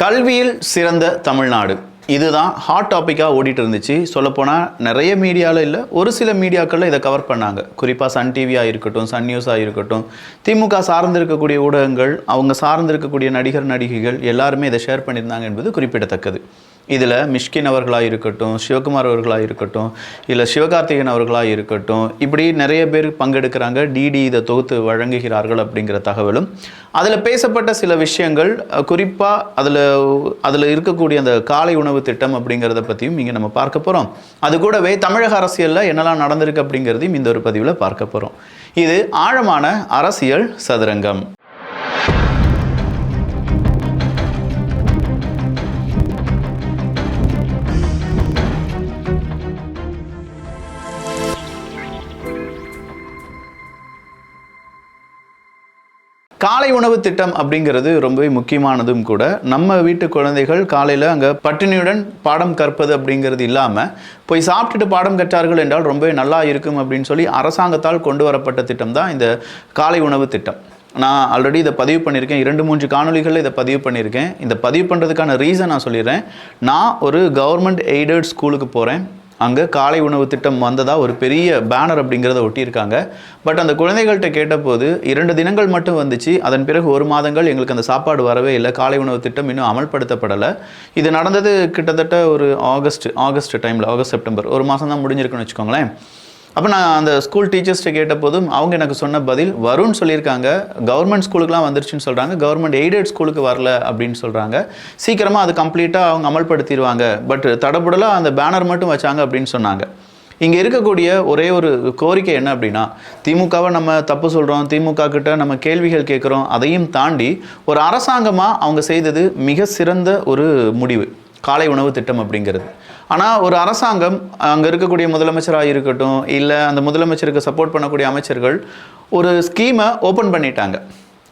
கல்வியில் சிறந்த தமிழ்நாடு இதுதான் ஹாட் டாப்பிக்காக ஓடிட்டு இருந்துச்சு. சொல்லப்போனால் நிறைய மீடியாவில் இல்லை, ஒரு சில மீடியாக்களில் இதை கவர் பண்ணாங்க. குறிப்பாக சன் டிவியாக இருக்கட்டும், சன் நியூஸாக இருக்கட்டும், திமுக சார்ந்திருக்கக்கூடிய ஊடகங்கள், அவங்க சார்ந்திருக்கக்கூடிய நடிகர் நடிகைகள் எல்லாருமே இதை ஷேர் பண்ணியிருந்தாங்க என்பது குறிப்பிடத்தக்கது. இதில் மிஷ்கின் அவர்களாக இருக்கட்டும், சிவகுமார் அவர்களாக இருக்கட்டும், இல்லை சிவகார்த்திகேயன் அவர்களாக இருக்கட்டும், இப்படி நிறைய பேர் பங்கெடுக்கிறாங்க. டிடி இதை தொகுத்து வழங்குகிறார்கள் அப்படிங்கிற தகவலும், அதில் பேசப்பட்ட சில விஷயங்கள், குறிப்பாக அதில் இருக்கக்கூடிய அந்த காலை உணவு திட்டம் அப்படிங்கிறத பற்றியும் இங்கே நம்ம பார்க்க போகிறோம். அது கூடவே தமிழக அரசியலில் என்னெல்லாம் நடந்திருக்கு அப்படிங்கிறதையும் இந்த ஒரு பதிவில் பார்க்க போகிறோம். இது ஆழமான அரசியல் சதுரங்கம். காலை உணவு திட்டம் அப்படிங்கிறது ரொம்பவே முக்கியமானதும் கூட. நம்ம வீட்டு குழந்தைகள் காலையில் அங்கே பட்டினியுடன் பாடம் கற்பது அப்படிங்கிறது இல்லாமல் போய் சாப்பிட்டுட்டு பாடம் கற்றார்கள் என்றால் ரொம்பவே நல்லா இருக்கும் அப்படின்னு சொல்லி அரசாங்கத்தால் கொண்டு வரப்பட்ட திட்டம் தான் இந்த காலை உணவு திட்டம். நான் ஆல்ரெடி இதை பதிவு பண்ணியிருக்கேன், 2-3 காணொலிகளில் இதை பதிவு பண்ணியிருக்கேன். இந்த பதிவு பண்ணுறதுக்கான ரீசன் நான் சொல்லிடுறேன். நான் ஒரு கவர்மெண்ட் எய்டட் ஸ்கூலுக்கு போகிறேன். அங்கே காலை உணவு திட்டம் வந்ததாக ஒரு பெரிய பேனர் அப்படிங்கிறத ஒட்டியிருக்காங்க. பட் அந்த குழந்தைகள்கிட்ட கேட்டபோது 2 தினங்கள் மட்டும் வந்துச்சு. அதன் பிறகு 1 மாதங்கள் எங்களுக்கு அந்த சாப்பாடு வரவே இல்லை, காலை உணவு திட்டம் இன்னும் அமல்படுத்தப்படலை. இது நடந்தது கிட்டத்தட்ட ஒரு ஆகஸ்ட் டைமில், ஆகஸ்ட் செப்டம்பர், 1 மாதம் தான் முடிஞ்சிருக்குன்னு வச்சுக்கோங்களேன். அப்போ நான் அந்த ஸ்கூல் டீச்சர்ஸ்ட்டை கேட்டபோதும் அவங்க எனக்கு சொன்ன பதில், வரும்னு சொல்லியிருக்காங்க, கவர்மெண்ட் ஸ்கூலுக்குலாம் வந்துருச்சுன்னு சொல்கிறாங்க, கவர்மெண்ட் எய்டட் ஸ்கூலுக்கு வரல அப்படின்னு சொல்கிறாங்க. சீக்கிரமாக அது கம்ப்ளீட்டாக அவங்க அமல்படுத்திடுவாங்க, பட் தடபுடலாக அந்த பேனர் மட்டும் வச்சாங்க அப்படின்னு சொன்னாங்க. இங்கே இருக்கக்கூடிய ஒரே ஒரு கோரிக்கை என்ன அப்படின்னா, திமுகவை நம்ம தப்பு சொல்கிறோம், திமுக கிட்ட நம்ம கேள்விகள் கேட்குறோம், அதையும் தாண்டி ஒரு அரசாங்கமாக அவங்க செய்தது மிக சிறந்த ஒரு முடிவு காலை உணவு திட்டம் அப்படிங்கிறது. ஆனால் ஒரு அரசாங்கம், அங்கே இருக்கக்கூடிய முதலமைச்சராக இருக்கட்டும், இல்லை அந்த முதலமைச்சருக்கு சப்போர்ட் பண்ணக்கூடிய அமைச்சர்கள் ஒரு ஸ்கீமை ஓப்பன் பண்ணிட்டாங்க.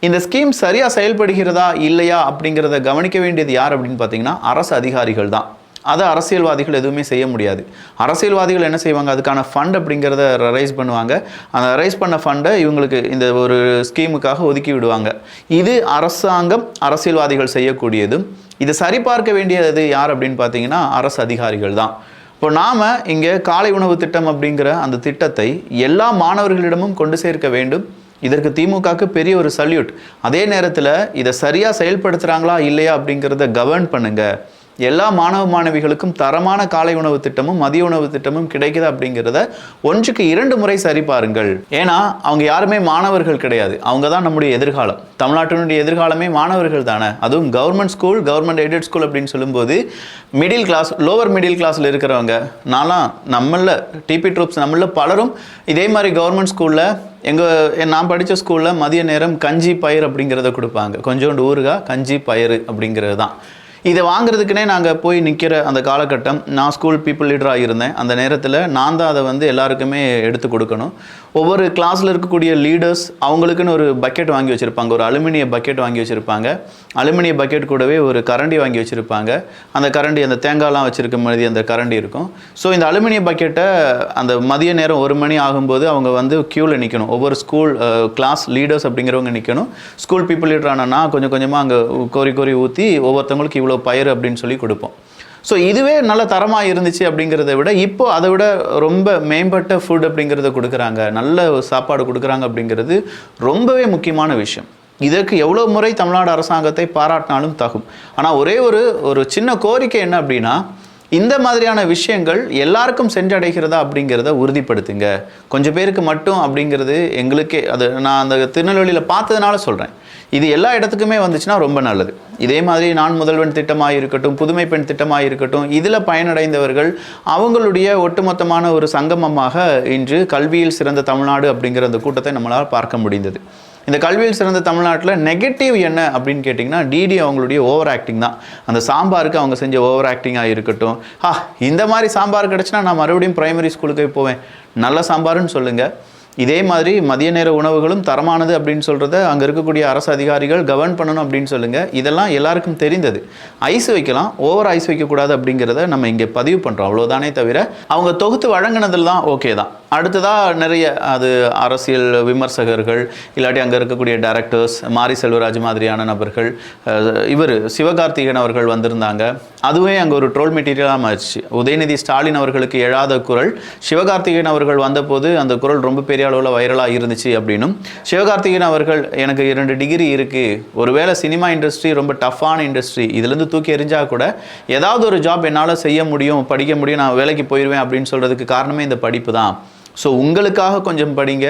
இந்த ஸ்கீம் சரியாக செயல்படுகிறதா இல்லையா அப்படிங்கிறத கவனிக்க வேண்டியது யார் அப்படின்னு பார்த்தீங்கன்னா அரசு அதிகாரிகள் தான். அதை அரசியல்வாதிகள் எதுவுமே செய்ய முடியாது. அரசியல்வாதிகள் என்ன செய்வாங்க, அதுக்கான ஃபண்ட் அப்படிங்கிறத ரைஸ் பண்ணுவாங்க. அந்த ரைஸ் பண்ண ஃபண்டை இவங்களுக்கு இந்த ஒரு ஸ்கீமுக்காக ஒதுக்கி விடுவாங்க. இது அரசாங்கம், அரசியல்வாதிகள் செய்யக்கூடியதும். இதை சரிபார்க்க வேண்டியது யார் அப்படின்னு பார்த்தீங்கன்னா அரசு அதிகாரிகள் தான். இப்போ நாம் இங்கே காலை உணவு திட்டம் அப்படிங்கிற அந்த திட்டத்தை எல்லா மாணவர்களிடமும் கொண்டு சேர்க்க வேண்டும். இதற்கு திமுகவுக்கு பெரிய ஒரு சல்யூட். அதே நேரத்தில் இதை சரியாக செயல்படுத்துகிறாங்களா இல்லையா அப்படிங்கிறத கவர்ன் பண்ணுங்கள். எல்லா மாணவ மாணவிகளுக்கும் தரமான காலை உணவு திட்டமும் மதிய உணவு திட்டமும் கிடைக்குது அப்படிங்கிறத 1க்கு 2 முறை சரி பாருங்கள். ஏன்னா அவங்க யாருமே மாணவர்கள் கிடையாது, அவங்க தான் நம்முடைய எதிர்காலம். தமிழ்நாட்டினுடைய எதிர்காலமே மாணவர்கள் தானே. அதுவும் government school, government aided school அப்படின்னு சொல்லும்போது மிடில் கிளாஸ், லோவர் மிடில் கிளாஸில் இருக்கிறவங்க, நம்மள டிபி ட்ரூப்ஸ் நம்மள பலரும் இதே மாதிரி கவர்மெண்ட் ஸ்கூலில், நான் படித்த ஸ்கூலில் மதிய நேரம் கஞ்சி பயிர் அப்படிங்கிறத கொடுப்பாங்க. கொஞ்சோண்டு ஊறுகாய், கஞ்சி பயிர் அப்படிங்கிறது தான். இதை வாங்குறதுக்குனே நாங்கள் போய் நிற்கிற அந்த காலகட்டம், நான் ஸ்கூல் பீப்புள் லீடராக இருந்தேன். அந்த நேரத்தில் நான் தான் அதை எல்லாருக்குமே எடுத்து கொடுக்கணும். ஒவ்வொரு கிளாஸில் இருக்கக்கூடிய லீடர்ஸ் அவங்களுக்குன்னு ஒரு பக்கெட் வாங்கி வச்சுருப்பாங்க, ஒரு அலுமினிய பக்கெட் வாங்கி வச்சுருப்பாங்க. அலுமினிய பக்கெட் கூடவே ஒரு கரண்டி வாங்கி வச்சுருப்பாங்க. அந்த கரண்டி, அந்த தேங்காய்லாம் வச்சுருக்க மாதிரி அந்த கரண்டி இருக்கும். ஸோ இந்த அலுமினிய பக்கெட்டை அந்த மதிய நேரம் 1 மணி ஆகும்போது அவங்க க்யூவில் நிற்கணும். ஒவ்வொரு ஸ்கூல் கிளாஸ் லீடர்ஸ் அப்படிங்கிறவங்க நிற்கணும். ஸ்கூல் பீப்புள் லீடர் ஆனால் கொஞ்சம் கொஞ்சமாக அங்கே கோரி ஊற்றி ஒவ்வொருத்தவங்களுக்கு இவ்வளோ பயிர் அப்படின்னு சொல்லி கொடுப்போம். ஸோ இதுவே நல்ல தரமாக இருந்துச்சு அப்படிங்கிறத விட இப்போ அதை விட ரொம்ப மேம்பட்ட ஃபுட் அப்படிங்கிறத கொடுக்குறாங்க, நல்ல சாப்பாடு கொடுக்குறாங்க அப்படிங்கிறது ரொம்பவே முக்கியமான விஷயம். இதற்கு எவ்வளோ முறை தமிழ்நாடு அரசாங்கத்தை பாராட்டினாலும் தகும். ஆனால் ஒரே ஒரு சின்ன கோரிக்கை என்ன அப்படின்னா, இந்த மாதிரியான விஷயங்கள் எல்லாருக்கும் சென்றடைகிறதா அப்படிங்கிறத உறுதிப்படுத்துங்க. கொஞ்சம் பேருக்கு மட்டும் அப்படிங்கிறது எங்களுக்கே, அது நான் அந்த திருநெல்வேலியில் பார்த்ததுனால சொல்கிறேன். இது எல்லா இடத்துக்குமே வந்துச்சுன்னா ரொம்ப நல்லது. இதே மாதிரி நான் முதல்வன் திட்டமாக இருக்கட்டும், புதுமை பெண் திட்டமாக இருக்கட்டும், இதில் பயனடைந்தவர்கள் அவங்களுடைய ஒட்டுமொத்தமான ஒரு சங்கமமாக இன்று கல்வியில் சிறந்த தமிழ்நாடு அப்படிங்கிற அந்த கூட்டத்தை நம்மளால் பார்க்க முடிந்தது. இந்த கல்வியில் சிறந்த தமிழ்நாட்டில் நெகட்டிவ் என்ன அப்படின்னு கேட்டிங்கன்னா, டிடி அவங்களுடைய ஓவர் ஆக்டிங் தான். அந்த சாம்பாருக்கு அவங்க செஞ்ச ஓவர் ஆக்டிங்காக இருக்கட்டும். இந்த மாதிரி சாம்பார் கிடச்சினா நான் மறுபடியும் பிரைமரி ஸ்கூலுக்கு போவேன், நல்ல சாம்பாருன்னு சொல்லுங்கள். இதே மாதிரி மதிய நேர உணவுகளும் தரமானது அப்படின்னு சொல்கிறத அங்கே இருக்கக்கூடிய அரசு அதிகாரிகள் கவர்ன் பண்ணணும் அப்படின்னு சொல்லுங்கள். இதெல்லாம் எல்லாருக்கும் தெரிந்தது. ஐஸ் வைக்கலாம், ஓவர் ஐஸ் வைக்கக்கூடாது அப்படிங்கிறத நம்ம இங்கே பதிவு பண்ணுறோம், அவ்வளோதானே தவிர அவங்க தொகுத்து வழங்கினதில் தான் ஓகே தான். அடுத்ததாக நிறைய அது அரசியல் விமர்சகர்கள் இல்லாட்டி அங்கே இருக்கக்கூடிய டைரக்டர்ஸ் மாரி செல்வராஜ் மாதிரியான நபர்கள், இவர் சிவகார்த்திகேயன் அவர்கள் வந்திருந்தாங்க. அதுவே அங்கே ஒரு ட்ரோல் மெட்டீரியலாக மாறிச்சு. உதயநிதி ஸ்டாலின் அவர்களுக்கு எழாத குரல் சிவகார்த்திகேயன் அவர்கள் வந்தபோது அந்த குரல் ரொம்ப பெரிய அளவில் வைரலாக இருந்துச்சு அப்படின்னும், சிவகார்த்திகேயன் அவர்கள் எனக்கு 2 டிகிரி இருக்குது, ஒருவேளை சினிமா இண்டஸ்ட்ரி ரொம்ப டஃப்பான இண்டஸ்ட்ரி, இதுலேருந்து தூக்கி எறிஞ்சா கூட ஏதாவது ஒரு ஜாப் என்னால் செய்ய முடியும், படிக்க முடியும், நான் வேலைக்கு போயிடுவேன் அப்படின்னு சொல்கிறதுக்கு காரணமே இந்த படிப்பு தான். ஸோ உங்களுக்காக கொஞ்சம் படிங்க,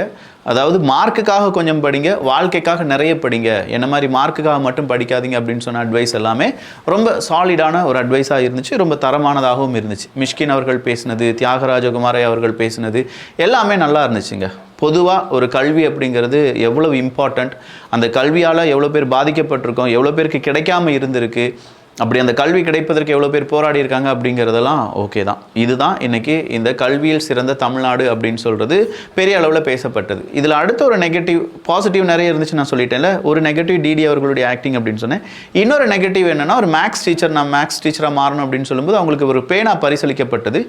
அதாவது மார்க்குக்காக கொஞ்சம் படிங்க, வாழ்க்கைக்காக நிறைய படிங்க, என்ன மாதிரி மார்க்குக்காக மட்டும் படிக்காதீங்க அப்படின்னு சொன்ன அட்வைஸ் எல்லாமே ரொம்ப சாலிடான ஒரு அட்வைஸாக இருந்துச்சு, ரொம்ப தரமானதாகவும் இருந்துச்சு. மிஷ்கின் அவர்கள் பேசினது, தியாகராஜகுமாரை அவர்கள் பேசினது எல்லாமே நல்லா இருந்துச்சுங்க. பொதுவாக ஒரு கல்வி அப்படிங்கிறது எவ்வளவு இம்பார்ட்டண்ட், அந்த கல்வியால் எவ்வளோ பேர் பாதிக்கப்பட்டிருக்கோம், எவ்வளோ பேருக்கு கிடைக்காம இருந்திருக்கு, அப்படி அந்த கல்வி கிடைப்பதற்கு எவ்வளோ பேர் போராடி இருக்காங்க அப்படிங்கிறதெல்லாம் ஓகே தான். இதுதான் இன்றைக்கி இந்த கல்வியில் சிறந்த தமிழ்நாடு அப்படின்னு சொல்கிறது பெரிய அளவில் பேசப்பட்டது. இதில் அடுத்த ஒரு நெகட்டிவ், பாசிட்டிவ் நிறைய இருந்துச்சு நான் சொல்லிட்டேன்ல. ஒரு நெகட்டிவ் டிடி அவர்களுடைய ஆக்டிங் அப்படின்னு சொன்னேன். இன்னொரு நெகட்டிவ் என்னென்னா, ஒரு மேக்ஸ் டீச்சர், நான் மேக்ஸ் டீச்சராக மாறணும் அப்படின்னு சொல்லும்போது அவங்களுக்கு ஒரு பேனா பரிசளிக்கப்பட்டது.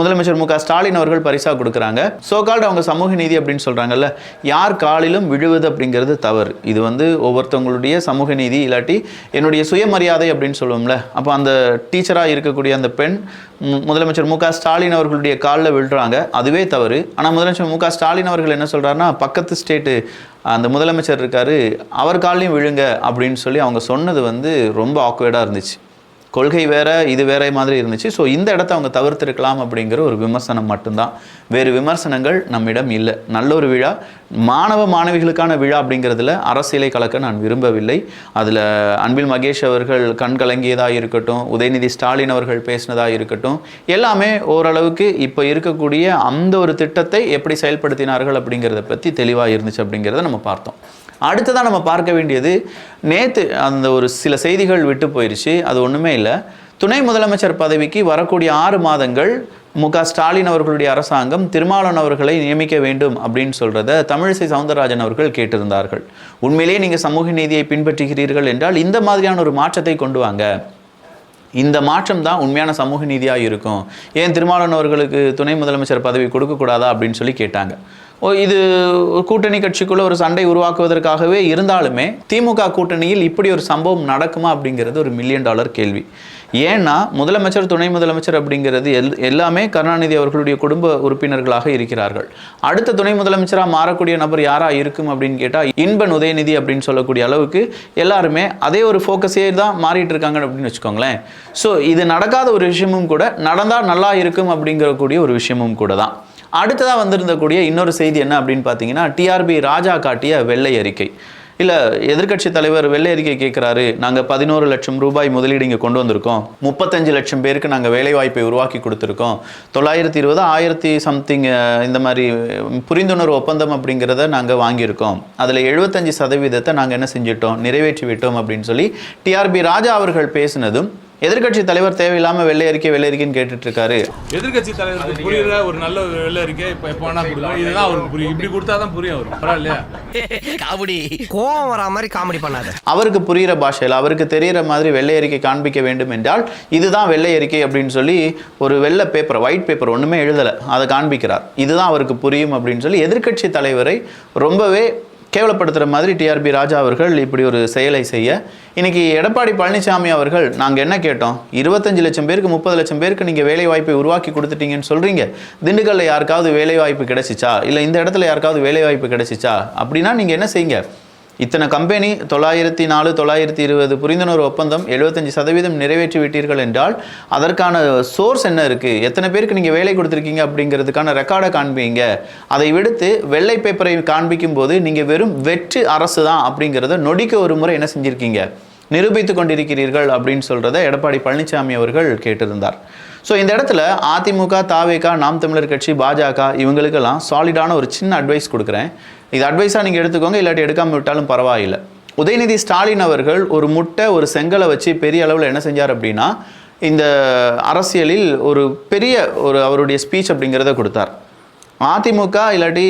முதலமைச்சர் மு க ஸ்டாலின் அவர்கள் பரிசாக கொடுக்குறாங்க. சோகால்டு அவங்க சமூக நீதி அப்படின்னு சொல்கிறாங்கல்ல, யார் காலிலும் விழுவது அப்படிங்கிறது தவறு. இது ஒவ்வொருத்தவங்களுடைய சமூக நீதி இல்லாட்டி என்னுடைய சுயமரியாதை அப்படின்னு சொல்லுவோம்ல. அப்போ அந்த டீச்சராக இருக்கக்கூடிய அந்த பெண் முதலமைச்சர் மு க ஸ்டாலின் அவர்களுடைய காலில் விழுறாங்க, அதுவே தவறு. ஆனால் முதலமைச்சர் மு க ஸ்டாலின் அவர்கள் என்ன சொல்கிறாருன்னா, பக்கத்து ஸ்டேட்டு அந்த முதலமைச்சர் இருக்கார், அவர் காலையும் விழுங்க அப்படின்னு சொல்லி அவங்க சொன்னது ரொம்ப ஆக்வர்டாக இருந்துச்சு. கொள்கை வேற, இது வேற மாதிரி இருந்துச்சு. ஸோ இந்த இடத்த அவங்க தவிர்த்திருக்கலாம் அப்படிங்கிற ஒரு விமர்சனம் மட்டும்தான், வேறு விமர்சனங்கள் நம்மிடம் இல்லை. நல்ல ஒரு விழா, மாணவ மாணவிகளுக்கான விழா அப்படிங்கிறதுல அரசியலை கலக்க நான் விரும்பவில்லை. அதில் அன்பில் மகேஷ் அவர்கள் கண் கலங்கியதாக இருக்கட்டும், உதயநிதி ஸ்டாலின் அவர்கள் பேசினதாக இருக்கட்டும், எல்லாமே ஓரளவுக்கு இப்போ இருக்கக்கூடிய அந்த ஒரு திட்டத்தை எப்படி செயல்படுத்தினார்கள் அப்படிங்கிறத பற்றி தெளிவாக இருந்துச்சு அப்படிங்கிறத நம்ம பார்த்தோம். அடுத்ததான் நம்ம பார்க்க வேண்டியது, நேற்று அந்த ஒரு சில செய்திகள் விட்டு போயிடுச்சு, அது ஒன்றுமே இல்லை. துணை முதலமைச்சர் பதவிக்கு வரக்கூடிய 6 மாதங்கள் மு க ஸ்டாலின் அவர்களுடைய அரசாங்கம் திருமாவளவன் அவர்களை நியமிக்க வேண்டும் அப்படின்னு சொல்கிறத தமிழிசை சவுந்தரராஜன் அவர்கள் கேட்டிருந்தார்கள். உண்மையிலேயே நீங்கள் சமூக நீதியை பின்பற்றுகிறீர்கள் என்றால் இந்த மாதிரியான ஒரு மாற்றத்தை கொண்டு வாங்க, இந்த மாற்றம் தான் உண்மையான சமூக நீதியாக இருக்கும், ஏன் திருமாவளவன் அவர்களுக்கு துணை முதலமைச்சர் பதவி கொடுக்கக்கூடாதா அப்படின்னு சொல்லி கேட்டாங்க. இது கூட்டணி கட்சிக்குள்ள ஒரு சண்டை உருவாக்குவதற்காகவே இருந்தாலுமே திமுக கூட்டணியில் இப்படி ஒரு சம்பவம் நடக்குமா அப்படிங்கிறது ஒரு $1 மில்லியன் கேள்வி. ஏன்னா முதலமைச்சர் துணை முதலமைச்சர் அப்படிங்கிறது எல்லாமே கருணாநிதி அவர்களுடைய குடும்ப உறுப்பினர்களாக இருக்கிறார்கள். அடுத்த துணை முதலமைச்சராக மாறக்கூடிய நபர் யாராக இருக்கும் அப்படின்னு கேட்டால் இன்பன் உதயநிதி அப்படின்னு சொல்லக்கூடிய அளவுக்கு எல்லாருமே அதே ஒரு ஃபோக்கஸே தான் மாறிட்டு இருக்காங்க அப்படின்னு வச்சுக்கோங்களேன். ஸோ இது நடக்காத ஒரு விஷயமும் கூட, நடந்தால் நல்லா இருக்கும் அப்படிங்கக்கூடிய ஒரு விஷயமும் கூட தான். அடுத்ததாக வந்திருந்தக்கூடிய இன்னொரு செய்தி என்ன அப்படின்னு பார்த்தீங்கன்னா, டிஆர்பி ராஜா காட்டிய வெள்ளை அறிக்கை. இல்லை, எதிர்க்கட்சி தலைவர் வெள்ளை அறிக்கை கேட்குறாரு, நாங்கள் 11 லட்சம் ரூபாய் முதலீடு இங்கே கொண்டு வந்திருக்கோம், 35 லட்சம் பேருக்கு நாங்கள் வேலைவாய்ப்பை உருவாக்கி கொடுத்துருக்கோம், 920 1000 சம்திங் இந்த மாதிரி புரிந்துணர்வு ஒப்பந்தம் அப்படிங்கிறத நாங்கள் வாங்கியிருக்கோம், அதில் 75% நாங்கள் என்ன செஞ்சிட்டோம், நிறைவேற்றி விட்டோம் அப்படின்னு சொல்லி டிஆர்பி ராஜா அவர்கள் பேசினதும், எதிர்க்கட்சி தலைவர் தேவையில்லாம வெள்ளை அறிக்கைன்னு கேட்டுட்டு இருக்காரு. எதிர்க்கட்சி தலைவருக்கு புரியுற ஒரு நல்ல வெள்ளை அறிக்கை எப்ப வேணா கொடுங்க, இதுதான் அவருக்கு புரியும், இப்படி கொடுத்தாதான் புரியும் அவருக்கு, பரவாயில்லையா? காமெடி கோவம் வரா மாதிரி காமெடி பண்ணாத. அவருக்கு புரியுற பாஷையில் அவருக்கு தெரிகிற மாதிரி வெள்ளை அறிக்கை காண்பிக்க வேண்டும் என்றால் இதுதான் வெள்ளை அறிக்கை அப்படின்னு சொல்லி ஒரு வெள்ளை பேப்பர், ஒயிட் பேப்பர் ஒன்றுமே எழுதலை, அதை காண்பிக்கிறார், இதுதான் அவருக்கு புரியும் அப்படின்னு சொல்லி எதிர்க்கட்சி தலைவரை ரொம்பவே கேவலப்படுத்துகிற மாதிரி டிஆர்பி ராஜா அவர்கள் இப்படி ஒரு செயலை செய்ய, இன்னைக்கு எடப்பாடி பழனிசாமி அவர்கள் நாங்கள் என்ன கேட்டோம், 25 லட்சம் பேருக்கு 30 லட்சம் பேருக்கு நீங்கள் வேலை வாய்ப்பை உருவாக்கி கொடுத்துட்டீங்கன்னு சொல்கிறீங்க, திண்டுக்கல்ல யாருக்காவது வேலை வாய்ப்பு கிடைச்சிச்சா, இல்லை இந்த இடத்துல யாருக்காவது வேலை வாய்ப்பு கிடைச்சிச்சா அப்படின்னா நீங்கள் என்ன செய்யுங்க, இத்தனை கம்பெனி 904 920 புரிந்துணர்வு ஒப்பந்தம் 75% நிறைவேற்றி விட்டீர்கள் என்றால் அதற்கான சோர்ஸ் என்ன இருக்குது, எத்தனை பேருக்கு நீங்கள் வேலை கொடுத்துருக்கீங்க அப்படிங்கிறதுக்கான ரெக்கார்டை காண்பிங்க. அதை விடுத்து வெள்ளை பேப்பரை காண்பிக்கும் போது நீங்கள் வெறும் வெற்று அரசு தான் அப்படிங்கிறத நொடிக்க ஒரு முறை என்ன செஞ்சுருக்கீங்க, நிரூபித்து கொண்டிருக்கிறீர்கள் அப்படின்னு சொல்கிறத எடப்பாடி பழனிசாமி அவர்கள் கேட்டிருந்தார். ஸோ இந்த இடத்துல அதிமுக, தாவேகா, நாம் தமிழர் கட்சி, பாஜக இவங்களுக்கெல்லாம் சாலிடான ஒரு சின்ன அட்வைஸ் கொடுக்குறேன். இது அட்வைஸாக நீங்கள் எடுத்துக்கோங்க, இல்லாட்டி எடுக்காமல் விட்டாலும் பரவாயில்லை. உதயநிதி ஸ்டாலின் அவர்கள் ஒரு முட்டை ஒரு செங்கலை வச்சு பெரிய அளவில் என்ன செஞ்சார் அப்படின்னா, இந்த அரசியலில் ஒரு பெரிய ஒரு அவருடைய ஸ்பீச் அப்படிங்கிறத கொடுத்தார். அதிமுக இல்லாட்டி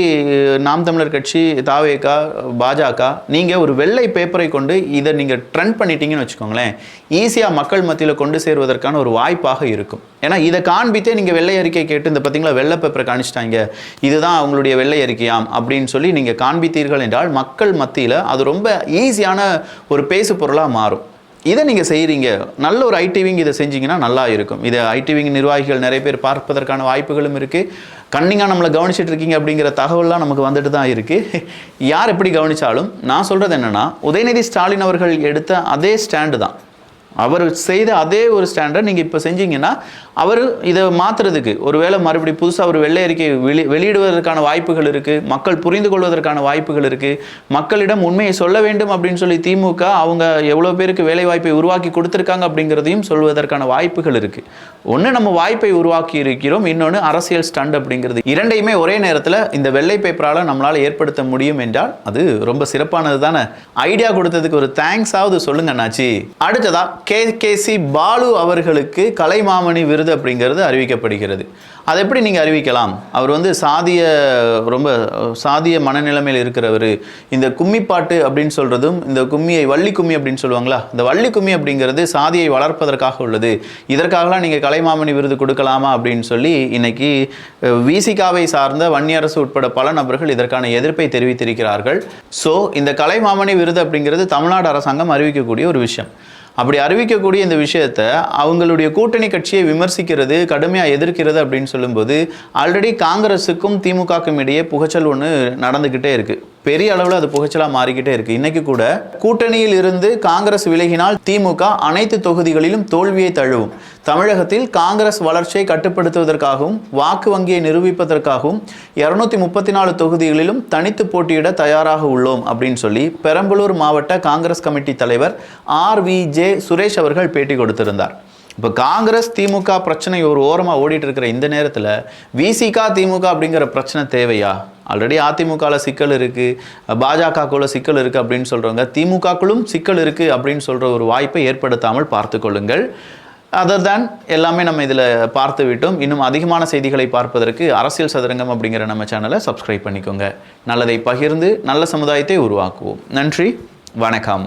நாம் தமிழர் கட்சி, தாவேகா, பாஜக, நீங்கள் ஒரு வெள்ளை பேப்பரை கொண்டு இதை நீங்கள் ட்ரெண்ட் பண்ணிட்டீங்கன்னு வச்சுக்கோங்களேன், ஈஸியாக மக்கள் மத்தியில் கொண்டு சேருவதற்கான ஒரு வாய்ப்பாக இருக்கும். ஏன்னா இதை காண்பித்தே நீங்கள் வெள்ளை அறிக்கை கேட்டு இந்த பார்த்தீங்களா வெள்ளை பேப்பரை காணிச்சிட்டாங்க, இதுதான் அவங்களுடைய வெள்ளை அறிக்கையாம் அப்படின்னு சொல்லி நீங்கள் காண்பித்தீர்கள் என்றால் மக்கள் மத்தியில் அது ரொம்ப ஈஸியான ஒரு பேசு பொருளாக மாறும். இதை நீங்கள் செய்கிறீங்க, நல்ல ஒரு ஐடிவிங் இதை செஞ்சீங்கன்னா நல்லா இருக்கும். இதை ஐடிவிங் நிர்வாகிகள் நிறைய பேர் பார்ப்பதற்கான வாய்ப்புகளும் இருக்குது. கண்ணிங்காக நம்மளை கவனிச்சிட்டு இருக்கீங்க அப்படிங்கிற தகவல்லாம் நமக்கு வந்துட்டு தான் இருக்குது. யார் எப்படி கவனித்தாலும் நான் சொல்கிறது என்னென்னா, உதயநிதி ஸ்டாலின் அவர்கள் எடுத்த அதே ஸ்டாண்டு தான், அவர் செய்த அதே ஒரு ஸ்டாண்டை நீங்கள் இப்போ செஞ்சீங்கன்னா அவர் இதை மாற்றுறதுக்கு ஒருவேளை மறுபடியும் புதுசாக ஒரு வெள்ளை அறிக்கை வெளியிடுவதற்கான வாய்ப்புகள் இருக்குது, மக்கள் புரிந்து கொள்வதற்கான வாய்ப்புகள் இருக்குது. மக்களிடம் உண்மையை சொல்ல வேண்டும் அப்படின்னு சொல்லி திமுக அவங்க எவ்வளோ பேருக்கு வேலை வாய்ப்பை உருவாக்கி கொடுத்துருக்காங்க அப்படிங்கிறதையும் சொல்வதற்கான வாய்ப்புகள் இருக்குது. ஒன்று நம்ம வாய்ப்பை உருவாக்கி இருக்கிறோம், இன்னொன்று அரசியல் ஸ்டண்ட் அப்படிங்கிறது. இரண்டையுமே ஒரே நேரத்தில் இந்த வெள்ளை பேப்பரால் நம்மளால் ஏற்படுத்த முடியும் என்றால் அது ரொம்ப சிறப்பானது தானே. ஐடியா கொடுத்ததுக்கு ஒரு தேங்க்ஸாவது சொல்லுங்க அண்ணாச்சி. அடுத்ததா KKC பாலு அவர்களுக்கு கலைமாமணி விருது அப்படிங்கிறது அறிவிக்கப்படுகிறது. அதை எப்படி நீங்கள் அறிவிக்கலாம்? அவர் வந்து ரொம்ப சாதிய மனநிலைமையில் இருக்கிறவர். இந்த கும்மிப்பாட்டு அப்படின்னு சொல்கிறதும், இந்த கும்மியை வள்ளி கும்மி அப்படின்னு சொல்லுவாங்களா, இந்த வள்ளி கும்மி அப்படிங்கிறது சாதியை வளர்ப்பதற்காக உள்ளது, இதற்காகலாம் நீங்கள் கலைமாமணி விருது கொடுக்கலாமா அப்படின்னு சொல்லி இன்னைக்கு விசிகாவை சார்ந்த வன்னியரசு உட்பட பல நபர்கள் இதற்கான எதிர்ப்பை தெரிவித்திருக்கிறார்கள். ஸோ இந்த கலைமாமணி விருது அப்படிங்கிறது தமிழ்நாடு அரசாங்கம் அறிவிக்கக்கூடிய ஒரு விஷயம். அப்படி அறிவிக்கக்கூடிய இந்த விஷயத்தை அவங்களுடைய கூட்டணி கட்சியை விமர்சிக்கிறது, கடுமையாக எதிர்க்கிறது அப்படின்னு சொல்லும்போது ஆல்ரெடி காங்கிரஸுக்கும் திமுகவுக்கும் இடையே புகைச்சல் ஒன்று நடந்துக்கிட்டே இருக்குது. பெரிய அளவில் அது புகைச்சலாக மாறிக்கிட்டே இருக்குது. இன்றைக்கி கூட கூட்டணியில் இருந்து காங்கிரஸ் விலகினால் திமுக அனைத்து தொகுதிகளிலும் தோல்வியை தழுவும், தமிழகத்தில் காங்கிரஸ் வளர்ச்சியை கட்டுப்படுத்துவதற்காகவும் வாக்கு வங்கியை நிரூபிப்பதற்காகவும் 234 தொகுதிகளிலும் தனித்து போட்டியிட தயாராக உள்ளோம் அப்படின்னு சொல்லி பெரம்பலூர் மாவட்ட காங்கிரஸ் கமிட்டி தலைவர் RVJ சுரேஷ் அவர்கள் பேட்டி கொடுத்திருந்தார். இப்போ காங்கிரஸ் திமுக பிரச்சனை ஒரு ஓரமாக ஓடிட்டு இருக்கிற இந்த நேரத்தில் விசிகா திமுக அப்படிங்கிற பிரச்சனை தேவையா? ஆல்ரெடி அதிமுகவில் சிக்கல் இருக்குது, பாஜகக்குள்ள சிக்கல் இருக்குது அப்படின்னு சொல்கிறவங்க திமுகக்குள்ளும் சிக்கல் இருக்குது அப்படின்னு சொல்கிற ஒரு வாய்ப்பை ஏற்படுத்தாமல் பார்த்து கொள்ளுங்கள். அதர் தேன் எல்லாமே நம்ம இதில் பார்த்து விட்டோம். இன்னும் அதிகமான செய்திகளை பார்ப்பதற்கு அரசியல் சதுரங்கம் அப்படிங்கிற நம்ம சேனலை சப்ஸ்கிரைப் பண்ணிக்கோங்க. நல்லதை பகிர்ந்து நல்ல சமுதாயத்தை உருவாக்குவோம். நன்றி, வணக்கம்.